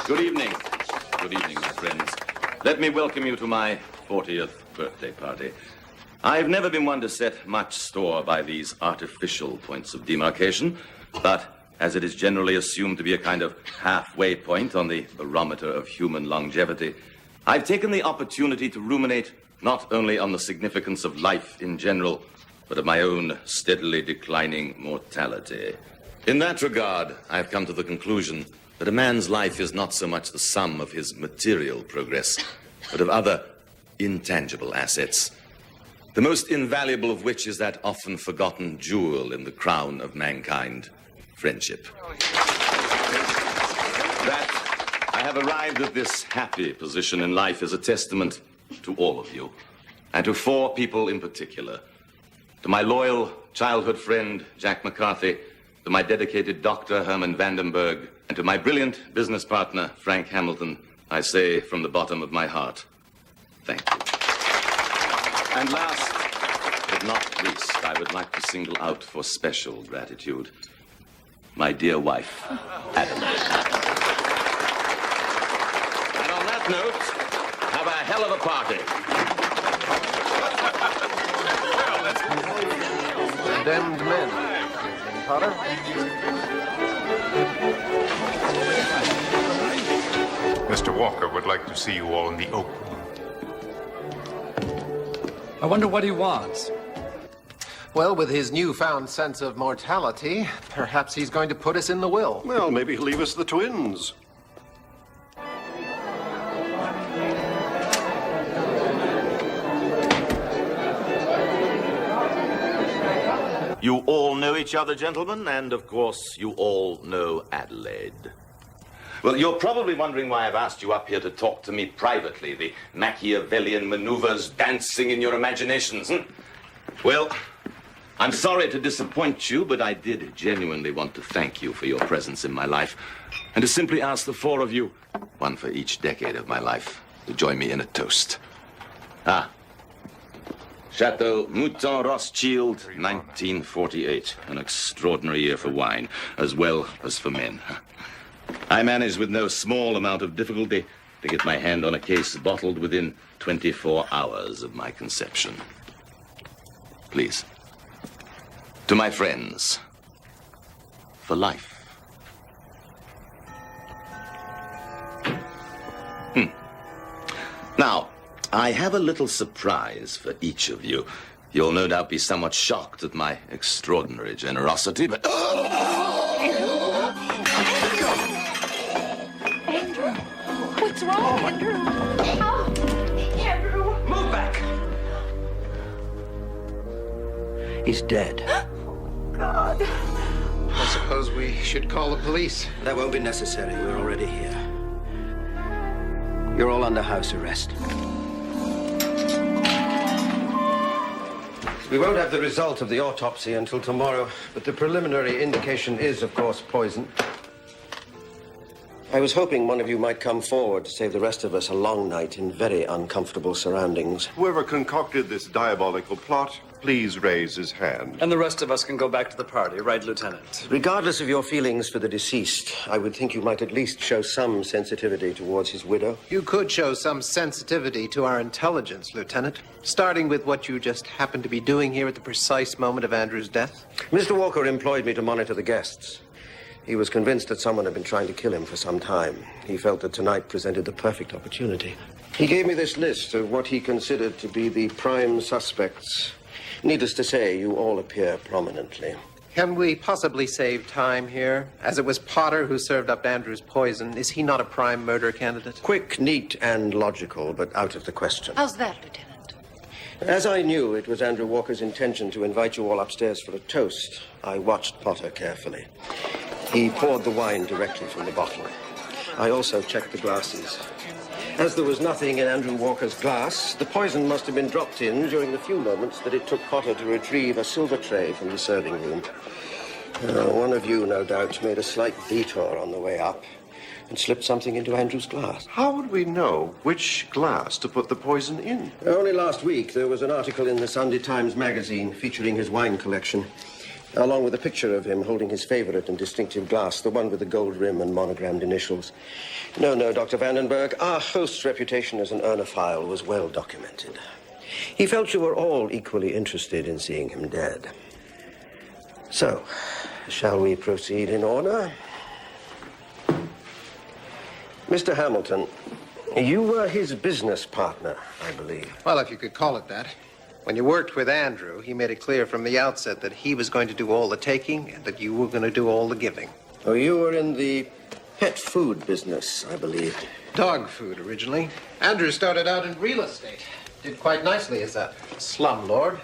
Good evening. Good evening, my friends. Let me welcome you to my 40th birthday party. I've never been one to set much store by these artificial points of demarcation, but as it is generally assumed to be a kind of halfway point on the barometer of human longevity, I've taken the opportunity to ruminate not only on the significance of life in general, but of my own steadily declining mortality. In that regard, I've come to the conclusion that a man's life is not so much the sum of his material progress, but of other intangible assets, the most invaluable of which is that often forgotten jewel in the crown of mankind, friendship. That I have arrived at this happy position in life is a testament to all of you, and to four people in particular. To my loyal childhood friend, Jack McCarthy, to my dedicated doctor, Herman Vandenberg, and to my brilliant business partner, Frank Hamilton, I say from the bottom of my heart, thank you. And last but not least, I would like to single out for special gratitude my dear wife, Adelaide. And on that note, have a hell of a party. Condemned men. Potter? Mr. Walker would like to see you all in the open. I wonder what he wants. Well, with his newfound sense of mortality, perhaps he's going to put us in the will. Well, maybe he'll leave us the twins. You all know each other, gentlemen, and of course, you all know Adelaide. Well, you're probably wondering why I've asked you up here to talk to me privately, the Machiavellian maneuvers dancing in your imaginations. Well, I'm sorry to disappoint you, but I did genuinely want to thank you for your presence in my life, and to simply ask the four of you, one for each decade of my life, to join me in a toast. Chateau Mouton Rothschild, 1948. An extraordinary year for wine, as well as for men. I managed with no small amount of difficulty to get my hand on a case bottled within 24 hours of my conception. Please. To my friends. For life. Now, I have a little surprise for each of you. You'll no doubt be somewhat shocked at my extraordinary generosity, but... Andrew! What's wrong, Andrew? Oh, Andrew! Move back! He's dead. God. I suppose we should call the police. That won't be necessary. We're already here. You're all under house arrest. We won't have the result of the autopsy until tomorrow, but the preliminary indication is, of course, poison. I was hoping one of you might come forward to save the rest of us a long night in very uncomfortable surroundings. Whoever concocted this diabolical plot, please raise his hand. And the rest of us can go back to the party, right, Lieutenant? Regardless of your feelings for the deceased, I would think you might at least show some sensitivity towards his widow. You could show some sensitivity to our intelligence, Lieutenant, starting with what you just happened to be doing here at the precise moment of Andrew's death. Mr. Walker employed me to monitor the guests. He was convinced that someone had been trying to kill him for some time. He felt that tonight presented the perfect opportunity. He gave me this list of what he considered to be the prime suspects. Needless to say, you all appear prominently. Can we possibly save time here? As it was Potter who served up Andrew's poison, is he not a prime murder candidate? Quick, neat, and logical, but out of the question. How's that, Lieutenant? As I knew it was Andrew Walker's intention to invite you all upstairs for a toast, I watched Potter carefully. He poured the wine directly from the bottle. I also checked the glasses. As there was nothing in Andrew Walker's glass, the poison must have been dropped in during the few moments that it took Potter to retrieve a silver tray from the serving room. One of you, no doubt, made a slight detour on the way up and slipped something into Andrew's glass. How would we know which glass to put the poison in? Only last week, there was an article in the Sunday Times magazine featuring his wine collection. along with a picture of him holding his favorite and distinctive glass, the one with the gold rim and monogrammed initials. No, Dr. Vandenberg, our host's reputation as an urnophile was well documented. He felt you were all equally interested in seeing him dead. So, shall we proceed in order? Mr. Hamilton, you were his business partner, I believe. Well, if you could call it that. When you worked with Andrew, he made it clear from the outset that he was going to do all the taking and that you were going to do all the giving. Oh, you were in the pet food business, I believe. Dog food, originally. Andrew started out in real estate. Did quite nicely as a slumlord.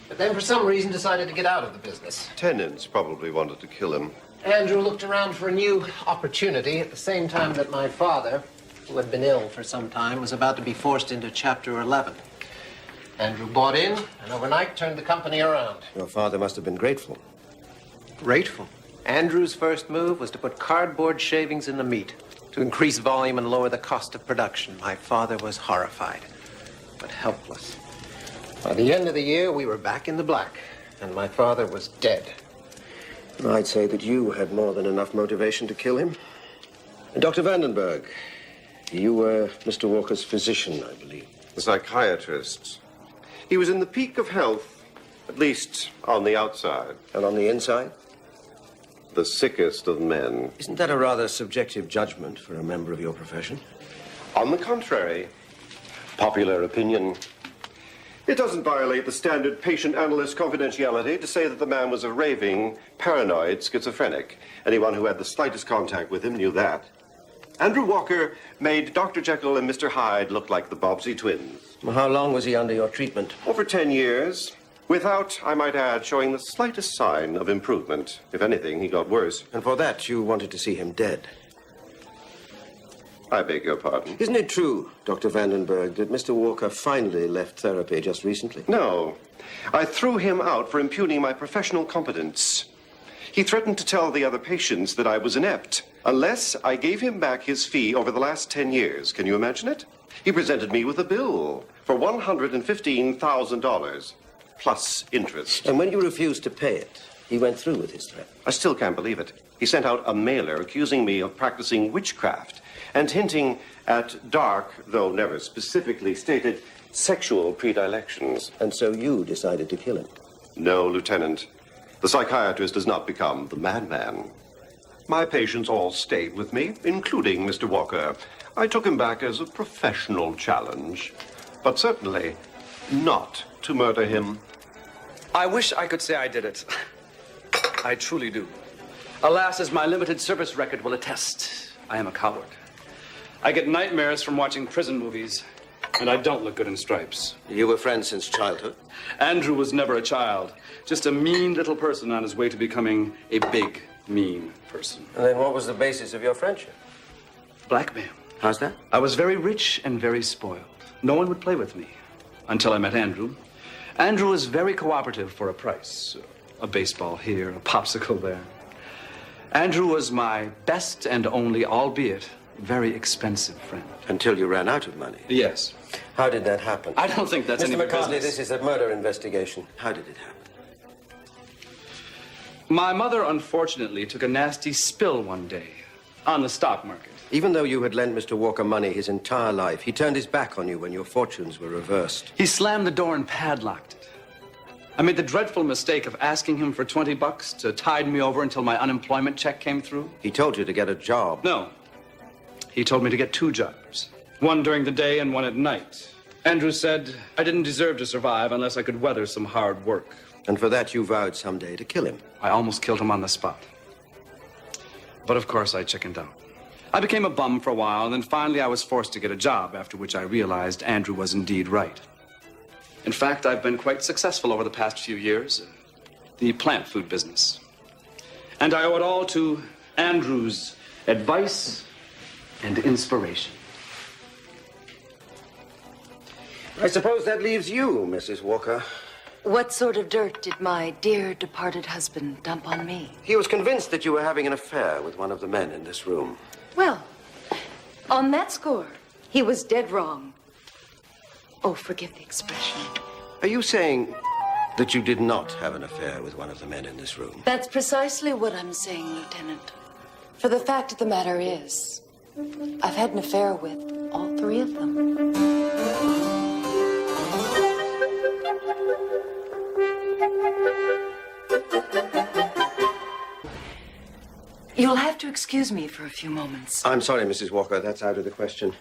But then for some reason decided to get out of the business. Tenants probably wanted to kill him. Andrew looked around for a new opportunity at the same time that my father, who had been ill for some time, was about to be forced into Chapter 11. Andrew bought in and overnight turned the company around. Your father must have been grateful. Grateful. Andrew's first move was to put cardboard shavings in the meat to increase volume and lower the cost of production. My father was horrified, but helpless. By the end of the year, we were back in the black, and my father was dead. I'd say that you had more than enough motivation to kill him. Dr. Vandenberg, you were Mr. Walker's physician, I believe. The psychiatrist. He was in the peak of health, at least on the outside. And on the inside? The sickest of men. Isn't that a rather subjective judgment for a member of your profession? On the contrary, popular opinion. It doesn't violate the standard patient-analyst confidentiality to say that the man was a raving, paranoid schizophrenic. Anyone who had the slightest contact with him knew that. Andrew Walker made Dr. Jekyll and Mr. Hyde look like the Bobbsey twins. Well, how long was he under your treatment? Over 10 years, without, I might add, showing the slightest sign of improvement. If anything, he got worse. And for that, you wanted to see him dead. I beg your pardon. Isn't it true, Dr. Vandenberg, that Mr. Walker finally left therapy just recently? No. I threw him out for impugning my professional competence. He threatened to tell the other patients that I was inept, unless I gave him back his fee over the last 10 years. Can you imagine it? He presented me with a bill for $115,000, plus interest. And when you refused to pay it, he went through with his threat. I still can't believe it. He sent out a mailer accusing me of practicing witchcraft and hinting at dark, though never specifically stated, sexual predilections. And so you decided to kill him? No, Lieutenant. The psychiatrist does not become the madman. My patients all stayed with me, including Mr. Walker. I took him back as a professional challenge, but certainly not to murder him. I wish I could say I did it. I truly do. Alas, as my limited service record will attest, I am a coward. I get nightmares from watching prison movies, and I don't look good in stripes. You were friends since childhood? Andrew was never a child, just a mean little person on his way to becoming a big, mean person. And then what was the basis of your friendship? Blackmail. How's that? I was very rich and very spoiled. No one would play with me until I met Andrew. Andrew was very cooperative for a price. A baseball here, a popsicle there. Andrew was my best and only, albeit very expensive friend. Until you ran out of money? Yes. How did that happen? I don't think that's Mr. any of your McCartney, business. this is a murder investigation. How did it happen? My mother, unfortunately, took a nasty spill one day on the stock market. Even though you had lent Mr. Walker money his entire life, he turned his back on you when your fortunes were reversed. He slammed the door and padlocked it. I made the dreadful mistake of asking him for $20 to tide me over until my unemployment check came through. He told you to get a job. No. He told me to get 2 jobs. One during the day and one at night. Andrew said I didn't deserve to survive unless I could weather some hard work. And for that, you vowed someday to kill him. I almost killed him on the spot. But of course, I chickened out. I became a bum for a while, and then finally I was forced to get a job, after which I realized Andrew was indeed right. In fact, I've been quite successful over the past few years. The plant food business. And I owe it all to Andrew's advice and inspiration. I suppose that leaves you, Mrs. Walker. What sort of dirt did my dear departed husband dump on me? He was convinced that you were having an affair with one of the men in this room. Well, on that score, he was dead wrong. Oh, forgive the expression. Are you saying That you did not have an affair with one of the men in this room. That's precisely what I'm saying, Lieutenant. For the fact of the matter is, I've had an affair with all three of them. You'll have to excuse me for a few moments. I'm sorry, Mrs. Walker, that's out of the question.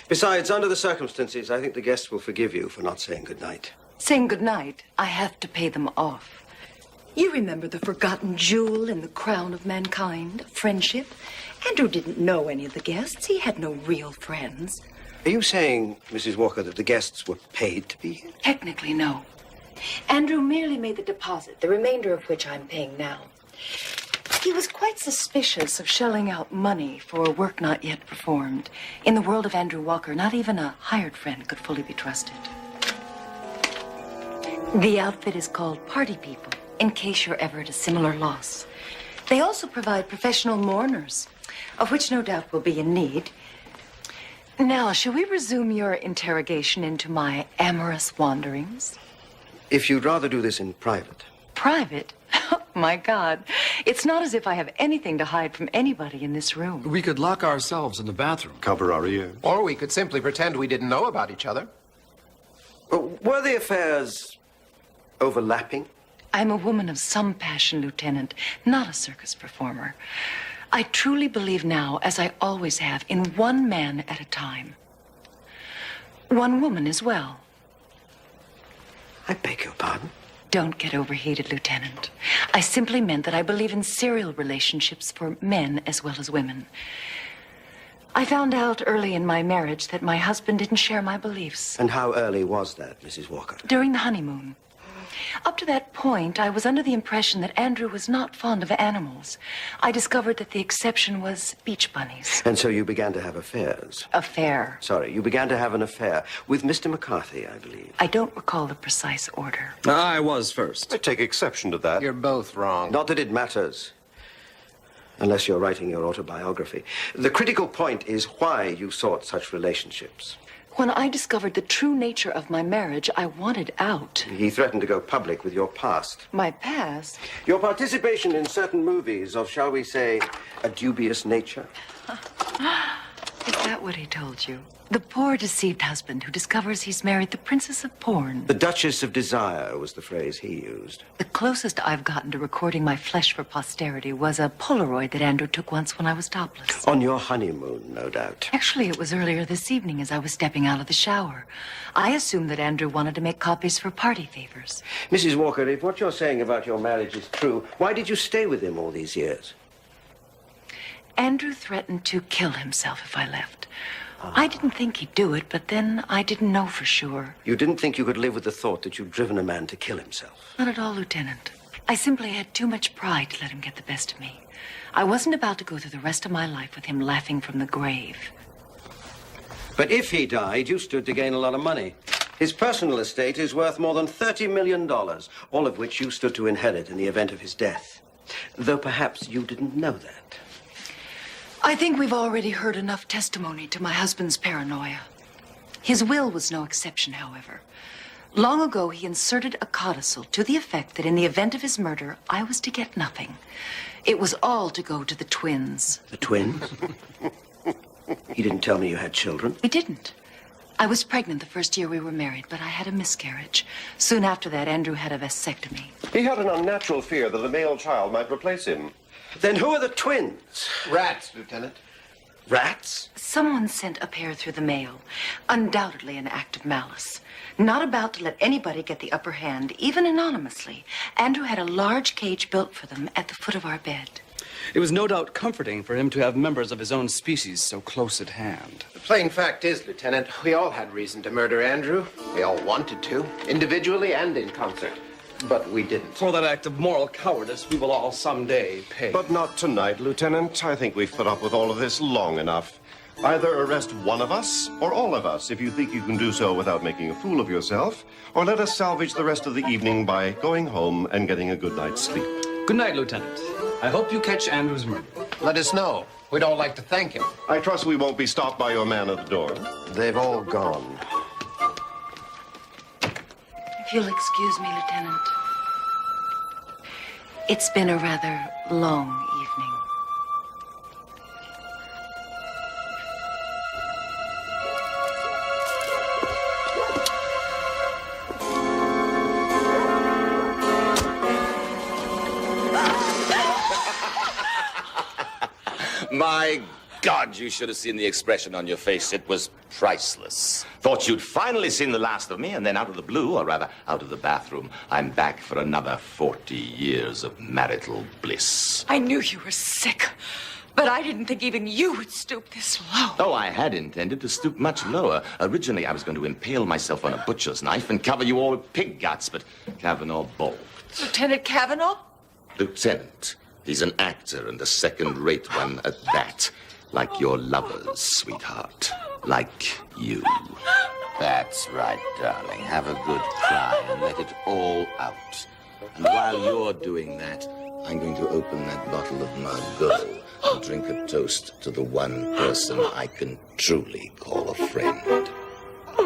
Besides, under the circumstances, I think the guests will forgive you for not saying goodnight. Saying goodnight, I have to pay them off. You remember the forgotten jewel in the crown of mankind, friendship? Andrew didn't know any of the guests. He had no real friends. Are you saying, Mrs. Walker, that the guests were paid to be here? Technically, no. Andrew merely made the deposit, the remainder of which I'm paying now. He was quite suspicious of shelling out money for work not yet performed. In the world of Andrew Walker, not even a hired friend could fully be trusted. The outfit is called Party People, in case you're ever at a similar loss. They also provide professional mourners, of which no doubt will be in need. Now, shall we resume your interrogation into my amorous wanderings? If you'd rather do this in private. Private? Oh, my God. It's not as if I have anything to hide from anybody in this room. We could lock ourselves in the bathroom. Cover our ears. Or we could simply pretend we didn't know about each other. Were the affairs overlapping? I'm a woman of some passion, Lieutenant, not a circus performer. I truly believe now, as I always have, in one man at a time. One woman as well. I beg your pardon? Don't get overheated, Lieutenant. I simply meant that I believe in serial relationships for men as well as women. I found out early in my marriage that my husband didn't share my beliefs. And how early was that, Mrs. Walker? During the honeymoon. Up to that point, I was under the impression that Andrew was not fond of animals. I discovered that the exception was beach bunnies. And so you began to have affairs? Affair. Sorry, you began to have an affair with Mr. McCarthy, I believe. I don't recall the precise order. I was first. I take exception to that. You're both wrong. Not that it matters. Unless you're writing your autobiography. The critical point is why you sought such relationships. When I discovered the true nature of my marriage, I wanted out. He threatened to go public with your past. My past? Your participation in certain movies of, shall we say, a dubious nature. Is that what he told you? The poor deceived husband who discovers he's married the princess of porn. The Duchess of Desire was the phrase he used. The closest I've gotten to recording my flesh for posterity was a Polaroid that Andrew took once when I was topless. On your honeymoon, no doubt. Actually, it was earlier this evening as I was stepping out of the shower. I assumed that Andrew wanted to make copies for party favors. Mrs. Walker, if what you're saying about your marriage is true, why did you stay with him all these years? Andrew threatened to kill himself if I left. I didn't think he'd do it, but then I didn't know for sure. You didn't think you could live with the thought that you'd driven a man to kill himself? Not at all, Lieutenant. I simply had too much pride to let him get the best of me. I wasn't about to go through the rest of my life with him laughing from the grave. But if he died, you stood to gain a lot of money. His personal estate is worth more than $30 million, all of which you stood to inherit in the event of his death. Though perhaps you didn't know that. I think we've already heard enough testimony to my husband's paranoia. His will was no exception, however. Long ago, he inserted a codicil to the effect that in the event of his murder, I was to get nothing. It was all to go to the twins. The twins? He didn't tell me you had children. We didn't. I was pregnant the first year we were married, but I had a miscarriage. Soon after that, Andrew had a vasectomy. He had an unnatural fear that a male child might replace him. Then who are the twins? Rats, Lieutenant. Rats? Someone sent a pair through the mail. Undoubtedly an act of malice. Not about to let anybody get the upper hand, even anonymously. Andrew had a large cage built for them at the foot of our bed. It was no doubt comforting for him to have members of his own species so close at hand. The plain fact is, Lieutenant, we all had reason to murder Andrew. We all wanted to, individually and in concert. But we didn't. For that act of moral cowardice, we will all someday pay. But not tonight, Lieutenant. I think we've put up with all of this long enough. Either arrest one of us or all of us if you think you can do so without making a fool of yourself, or let us salvage the rest of the evening by going home and getting a good night's sleep. Good night, Lieutenant. I hope you catch Andrew's murder. Let us know. We'd all like to thank him. I trust we won't be stopped by your man at the door. They've all gone. If you'll excuse me, Lieutenant. It's been a rather long evening. My God, you should have seen the expression on your face. It was priceless. Thought you'd finally seen the last of me, and then out of the blue, or rather, out of the bathroom, I'm back for another 40 years of marital bliss. I knew you were sick, but I didn't think even you would stoop this low. Oh, I had intended to stoop much lower. Originally, I was going to impale myself on a butcher's knife and cover you all with pig guts, but Kavanaugh balked. Lieutenant Kavanaugh? Lieutenant. He's an actor, and a second-rate one at that. Like your lovers, sweetheart. Like you. That's right, darling. Have a good cry and let it all out. And while you're doing that, I'm going to open that bottle of Margot and drink a toast to the one person I can truly call a friend.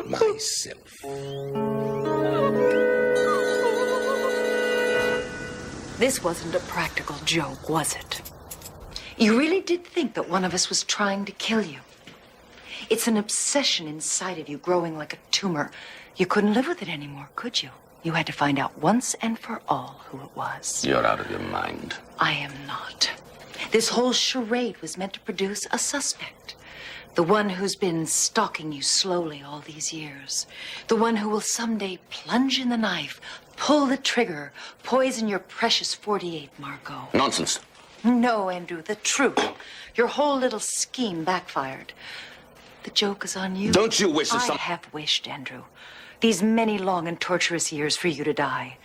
Myself. This wasn't a practical joke, was it? You really did think that one of us was trying to kill you. It's an obsession inside of you growing like a tumor. You couldn't live with it anymore, could you? You had to find out once and for all who it was. You're out of your mind. I am not. This whole charade was meant to produce a suspect. The one who's been stalking you slowly all these years. The one who will someday plunge in the knife, pull the trigger, poison your precious 48, Margot. Nonsense. No, Andrew, the truth. Your whole little scheme backfired. The joke is on you. Don't you wish that I have wished, Andrew, these many long and torturous years for you to die.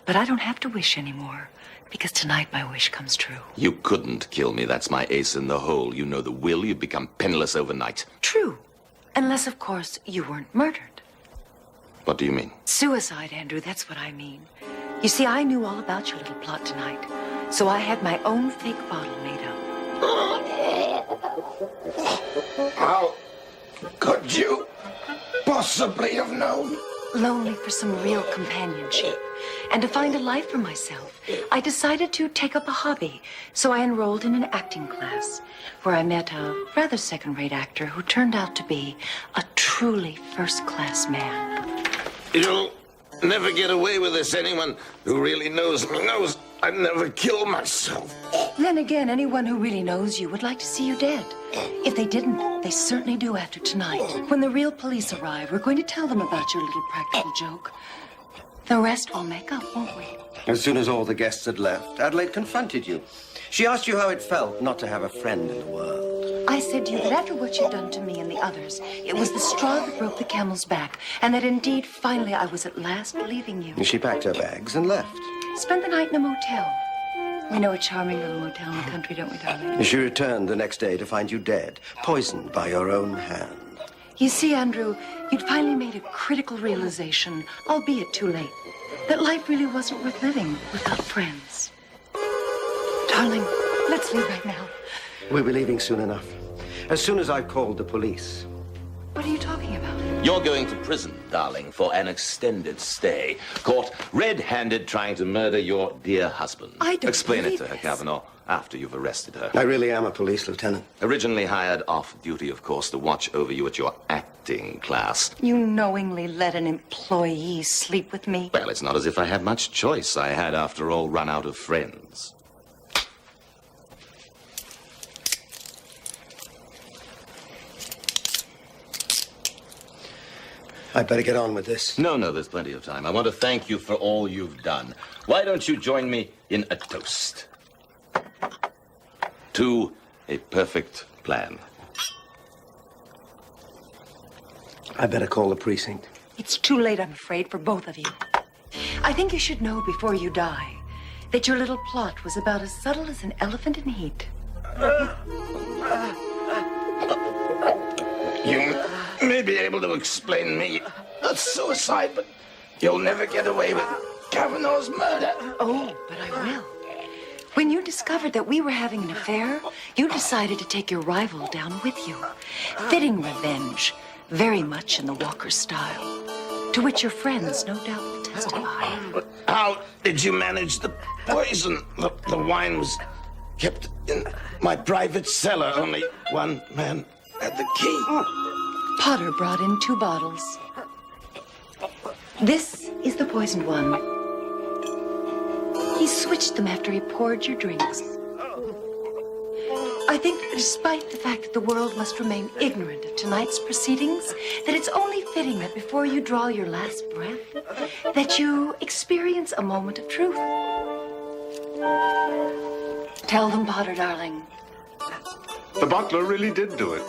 But I don't have to wish anymore, because tonight my wish comes true. You couldn't kill me. That's my ace in the hole. You know the will. You'd become penniless overnight. True. Unless, of course, you weren't murdered. What do you mean? Suicide, Andrew, that's what I mean. You see, I knew all about your little plot tonight, so I had my own fake bottle made up. How could you possibly have known? Lonely for some real companionship, and to find a life for myself, I decided to take up a hobby. So I enrolled in an acting class, where I met a rather second-rate actor who turned out to be a truly first-class man. You'll never get away with this. Anyone who really knows me knows I'd never kill myself. Then again, anyone who really knows you would like to see you dead. If they didn't, they certainly do after tonight. When the real police arrive, we're going to tell them about your little practical joke. The rest we'll make up, won't we? As soon as all the guests had left, Adelaide confronted you. She asked you how it felt not to have a friend in the world. I said to you that after what you'd done to me and the others, it was the straw that broke the camel's back, and that indeed, finally, I was at last leaving you. She packed her bags and left. Spent the night in a motel. We know a charming little motel in the country, don't we, darling? She returned the next day to find you dead, poisoned by your own hand. You see, Andrew, you'd finally made a critical realization, albeit too late, that life really wasn't worth living without friends. Darling, let's leave right now. We'll be leaving soon enough. As soon as I've called the police. What are you talking about? You're going to prison, darling, for an extended stay. Caught red-handed trying to murder your dear husband. I don't Explain it believe to her, this. Kavanaugh, after you've arrested her. I really am a police lieutenant. Originally hired off-duty, of course, to watch over you at your acting class. You knowingly let an employee sleep with me? Well, it's not as if I had much choice. I had, after all, run out of friends. I'd better get on with this. No, there's plenty of time. I want to thank you for all you've done. Why don't you join me in a toast? To a perfect plan. I better call the precinct. It's too late, I'm afraid, for both of you. I think you should know before you die that your little plot was about as subtle as an elephant in heat. You may be able to explain me a suicide, but you'll never get away with Kavanaugh's murder. Oh, but I will. When you discovered that we were having an affair, you decided to take your rival down with you. Fitting revenge, very much in the Walker style. To which your friends, no doubt, will How did you manage the poison? The wine was kept in my private cellar. Only one man had the key. Potter brought in 2 bottles. This is the poisoned one. He switched them after he poured your drinks. I think that despite the fact that the world must remain ignorant of tonight's proceedings, that it's only fitting that before you draw your last breath, that you experience a moment of truth. Tell them, Potter, darling. The butler really did do it.